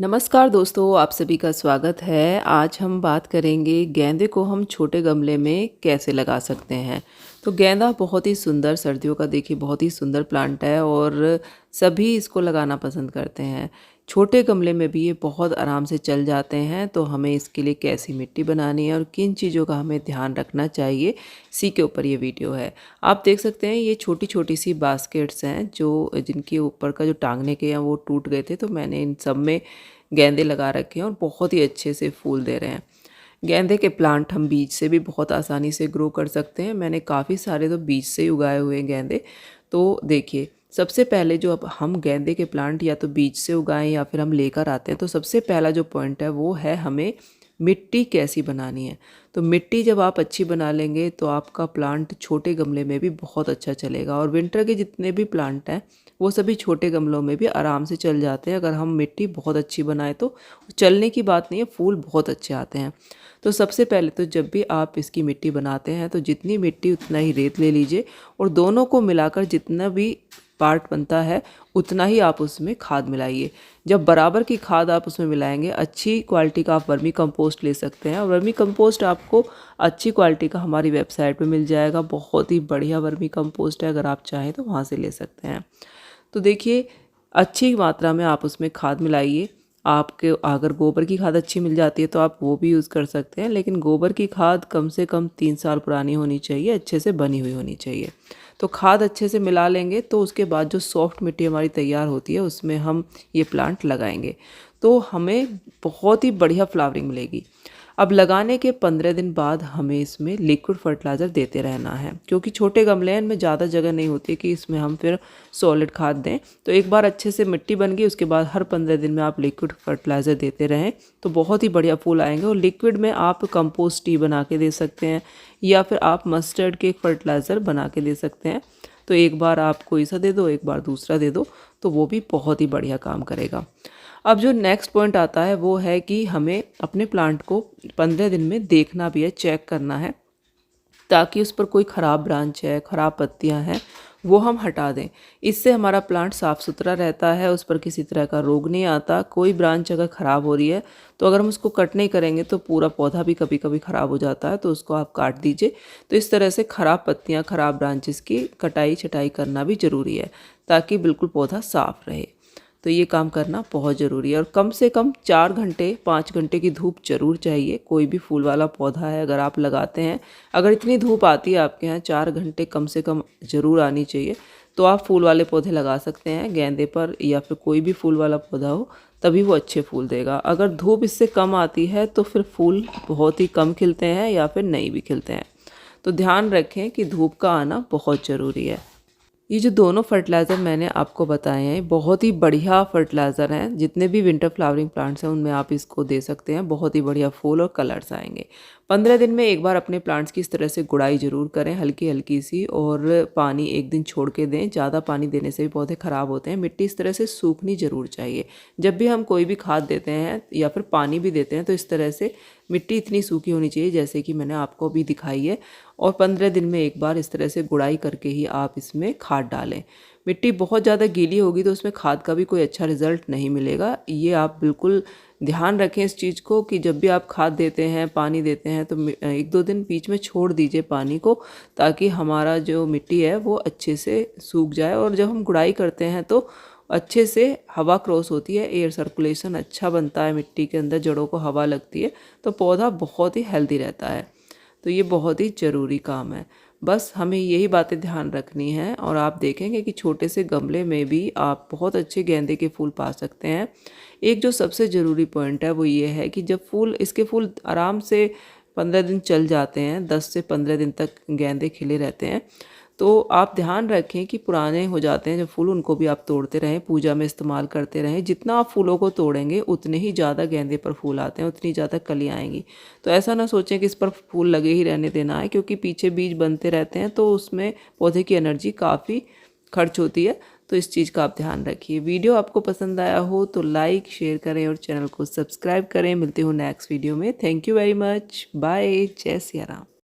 नमस्कार दोस्तों, आप सभी का स्वागत है। आज हम बात करेंगे गेंदे को हम छोटे गमले में कैसे लगा सकते हैं। तो गेंदा बहुत ही सुंदर सर्दियों का देखिए बहुत ही सुंदर प्लांट है और सभी इसको लगाना पसंद करते हैं। छोटे गमले में भी ये बहुत आराम से चल जाते हैं। तो हमें इसके लिए कैसी मिट्टी बनानी है और किन चीज़ों का हमें ध्यान रखना चाहिए, इसी के ऊपर ये वीडियो है। आप देख सकते हैं ये छोटी छोटी सी बास्केट्स हैं जो जिनके ऊपर का जो टांगने के हैं वो टूट गए थे, तो मैंने इन सब में गेंदे लगा रखे हैं और बहुत ही अच्छे से फूल दे रहे हैं। गेंदे के प्लांट हम बीज से भी बहुत आसानी से ग्रो कर सकते हैं। मैंने काफ़ी सारे तो बीज से ही उगाए हुए हैं गेंदे। तो देखिए, सबसे पहले जो अब हम गेंदे के प्लांट या तो बीज से उगाएं या फिर हम लेकर आते हैं, तो सबसे पहला जो पॉइंट है वो है हमें मिट्टी कैसी बनानी है। तो मिट्टी जब आप अच्छी बना लेंगे तो आपका प्लांट छोटे गमले में भी बहुत अच्छा चलेगा और विंटर के जितने भी प्लांट हैं वो सभी छोटे गमलों में भी आराम से चल जाते हैं। अगर हम मिट्टी बहुत अच्छी बनाएं तो चलने की बात नहीं है, फूल बहुत अच्छे आते हैं। तो सबसे पहले तो जब भी आप इसकी मिट्टी बनाते हैं तो जितनी मिट्टी उतना ही रेत ले लीजिए और दोनों को मिलाकर जितना भी पार्ट बनता है उतना ही आप उसमें खाद मिलाइए। जब बराबर की खाद आप उसमें मिलाएंगे, अच्छी क्वालिटी का आप वर्मी कंपोस्ट ले सकते हैं और वर्मी कंपोस्ट आपको अच्छी क्वालिटी का हमारी वेबसाइट पे मिल जाएगा। बहुत ही बढ़िया वर्मी कंपोस्ट है, अगर आप चाहें तो वहाँ से ले सकते हैं। तो देखिए, अच्छी मात्रा में आप उसमें खाद मिलाइए। आपके अगर गोबर की खाद अच्छी मिल जाती है तो आप वो भी यूज़ कर सकते हैं, लेकिन गोबर की खाद कम से कम 3 साल पुरानी होनी चाहिए, अच्छे से बनी हुई होनी चाहिए। तो खाद अच्छे से मिला लेंगे तो उसके बाद जो सॉफ्ट मिट्टी हमारी तैयार होती है उसमें हम ये प्लांट लगाएंगे तो हमें बहुत ही बढ़िया फ्लावरिंग मिलेगी। अब लगाने के 15 दिन बाद हमें इसमें लिक्विड फर्टिलाइज़र देते रहना है, क्योंकि छोटे गमले हैं, इनमें ज़्यादा जगह नहीं होती कि इसमें हम फिर सॉलिड खाद दें। तो एक बार अच्छे से मिट्टी बन गई उसके बाद हर 15 दिन में आप लिक्विड फर्टिलाइज़र देते रहें तो बहुत ही बढ़िया फूल आएंगे। और लिक्विड में आप कंपोस्ट टी बना के दे सकते हैं या फिर आप मस्टर्ड के फर्टिलाइज़र बना के दे सकते हैं। तो एक बार आप कोई सा दे दो, एक बार दूसरा दे दो, तो वो भी बहुत ही बढ़िया काम करेगा। अब जो नेक्स्ट पॉइंट आता है वो है कि हमें अपने प्लांट को 15 दिन में देखना भी है, चेक करना है, ताकि उस पर कोई ख़राब ब्रांच है, ख़राब पत्तियां हैं, वो हम हटा दें। इससे हमारा प्लांट साफ़ सुथरा रहता है, उस पर किसी तरह का रोग नहीं आता। कोई ब्रांच अगर ख़राब हो रही है तो अगर हम उसको कट नहीं करेंगे तो पूरा पौधा भी कभी कभी ख़राब हो जाता है, तो उसको आप काट दीजिए। तो इस तरह से ख़राब पत्तियाँ, ख़राब ब्रांचेस की कटाई छटाई करना भी ज़रूरी है, ताकि बिल्कुल पौधा साफ़ रहे। तो ये काम करना बहुत ज़रूरी है और कम से कम 4 घंटे 5 घंटे की धूप जरूर चाहिए। कोई भी फूल वाला पौधा है अगर आप लगाते हैं, अगर इतनी धूप आती है आपके यहाँ, 4 घंटे कम से कम ज़रूर आनी चाहिए, तो आप फूल वाले पौधे लगा सकते हैं गेंदे पर या फिर कोई भी फूल वाला पौधा हो, तभी वो अच्छे फूल देगा। अगर धूप इससे कम आती है तो फिर फूल बहुत ही कम खिलते हैं या फिर नहीं भी खिलते हैं। तो ध्यान रखें कि धूप का आना बहुत ज़रूरी है। ये जो दोनों फर्टिलाइज़र मैंने आपको बताए हैं बहुत ही बढ़िया फर्टिलाइज़र हैं। जितने भी विंटर फ्लावरिंग प्लांट्स हैं उनमें आप इसको दे सकते हैं, बहुत ही बढ़िया फूल और कलर्स आएंगे। 15 दिन में एक बार अपने प्लांट्स की इस तरह से गुड़ाई ज़रूर करें, हल्की हल्की सी, और पानी एक दिन छोड़ के दें। ज़्यादा पानी देने से भी पौधे ख़राब होते हैं। मिट्टी इस तरह से सूखनी ज़रूर चाहिए। जब भी हम कोई भी खाद देते हैं या फिर पानी भी देते हैं तो इस तरह से मिट्टी इतनी सूखी होनी चाहिए जैसे कि मैंने आपको अभी दिखाई है। और 15 दिन में एक बार इस तरह से गुड़ाई करके ही आप इसमें खाद डालें। मिट्टी बहुत ज़्यादा गीली होगी तो उसमें खाद का भी कोई अच्छा रिजल्ट नहीं मिलेगा। ये आप बिल्कुल ध्यान रखें इस चीज़ को कि जब भी आप खाद देते हैं, पानी देते हैं, तो 1-2 दिन बीच में छोड़ दीजिए पानी को, ताकि हमारा जो मिट्टी है वो अच्छे से सूख जाए। और जब हम गुड़ाई करते हैं तो अच्छे से हवा क्रॉस होती है, एयर सर्कुलेशन अच्छा बनता है मिट्टी के अंदर, जड़ों को हवा लगती है, तो पौधा बहुत ही हेल्दी रहता है। तो ये बहुत ही ज़रूरी काम है। बस हमें यही बातें ध्यान रखनी है और आप देखेंगे कि छोटे से गमले में भी आप बहुत अच्छे गेंदे के फूल पा सकते हैं। एक जो सबसे ज़रूरी पॉइंट है वो ये है कि जब इसके फूल आराम से 15 दिन चल जाते हैं, 10 से 15 दिन तक गेंदे खिले रहते हैं, तो आप ध्यान रखें कि पुराने हो जाते हैं जब फूल, उनको भी आप तोड़ते रहें, पूजा में इस्तेमाल करते रहें। जितना आप फूलों को तोड़ेंगे उतने ही ज़्यादा गेंदे पर फूल आते हैं, उतनी ज़्यादा कलियाँ आएंगी। तो ऐसा ना सोचें कि इस पर फूल लगे ही रहने देना है, क्योंकि पीछे बीज बनते रहते हैं तो उसमें पौधे की एनर्जी काफ़ी खर्च होती है। तो इस चीज़ का आप ध्यान रखिए। वीडियो आपको पसंद आया हो तो लाइक शेयर करें और चैनल को सब्सक्राइब करें। मिलते हो नेक्स्ट वीडियो में। Thank you very much. Bye. Jai Siya Ram.